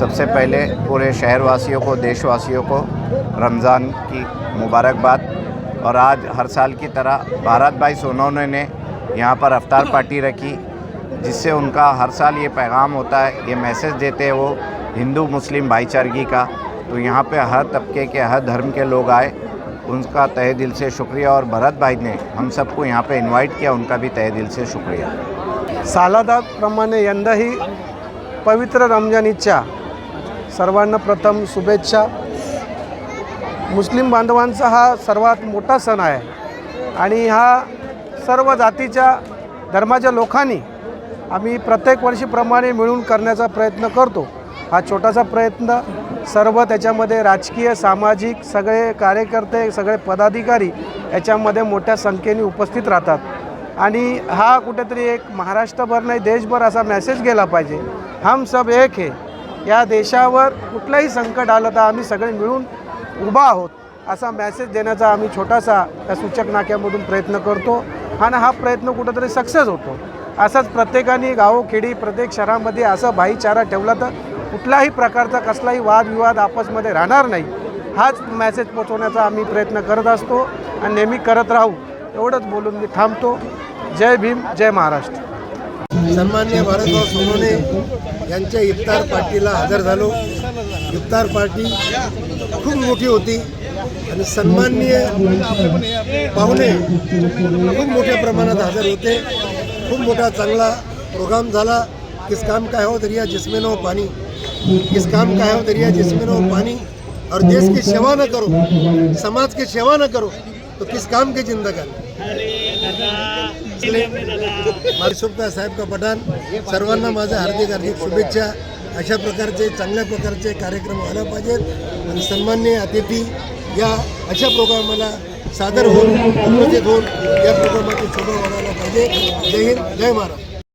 सबसे पहले पूरे शहरवासियों को, देशवासियों को रमज़ान की मुबारकबाद। और आज हर साल की तरह भारत भाई सोनोने ने यहाँ पर अफ्तार पार्टी रखी, जिससे उनका हर साल ये पैगाम होता है, ये मैसेज देते हैं वो हिंदू मुस्लिम भाईचारगी का। तो यहाँ पे हर तबके के, हर धर्म के लोग आए, उनका तहे दिल से शुक्रिया। और भरत भाई ने हम सबको यहाँ पे इनवाइट किया, उनका भी तहे दिल से शुक्रिया। सालादाप्रमाणे यंदाही पवित्र रमजानीच्या सर्वांना प्रथम शुभेच्छा। मुस्लिम बांधवांचा हा सर्वात मोठा सण आहे आणि हा सर्व जातीच्या धर्माच्या लोकांनी आम्ही प्रत्येक वर्षीप्रमाणे मिळून करण्याचा प्रयत्न करतो। हा छोटासा प्रयत्न सर्व त्याच्यामध्ये राजकीय, सामाजिक सगळे कार्यकर्ते, सगळे पदाधिकारी याच्यामध्ये मोठ्या संख्येने उपस्थित राहतात आणि हा कुठेतरी एक महाराष्ट्रभर नाही देशभर असा मेसेज गेला पाहिजे, हम सब एक है। या देशावर कुठलंही संकट आलं तर आम्ही सगळे मिळून उभा आहोत असा मेसेज देण्याचा आम्ही छोटासा त्या सूचक नाक्यामधून प्रयत्न करतो आणि हा प्रयत्न कुठेतरी सक्सेस होतो। असंच प्रत्येकाने गावोखेडी, प्रत्येक शहरामध्ये असं भाईचारा ठेवला तर कुठल्याही प्रकारचा कसलाही वादविवाद आपसमध्ये राहणार नाही। हाच मेसेज पोचवण्याचा आम्ही प्रयत्न करत असतो आणि नेहमी करत राहू, एवढंच बोलून मी थांबतो। जय भीम, जय महाराष्ट्र। सन्माननीय भारतभाऊ सोनोने यांच्या इफ्तार पार्टीला हजर झालो। इफ्तार पार्टी खूप मोठी होती आणि सन्माननीय पाहुणे खूप मोठ्या प्रमाणात हजर होते। खूप मोठा चांगला प्रोग्राम झाला। किस काम का है वो दरिया जिसमें न हो पानी, किस काम का है वो दरिया जिसमें न हो पानी। और देश की सेवा न करो, समाज की सेवा न करो तो किस काम की जिंदगी। मारिसोप्ता साहेब का पठाण सर्वांना माझ्या हार्दिक हार्दिक शुभेच्छा। अशा प्रकारचे चांगल्या प्रकारचे कार्यक्रम व्हायला पाहिजेत आणि सन्माननीय अतिथी या अशा प्रोग्रामाला सादर होऊन उपस्थित होऊन या प्रोग्रामाची शोभा वाढायला पाहिजे। जय हिंद, जय महाराष्ट्र।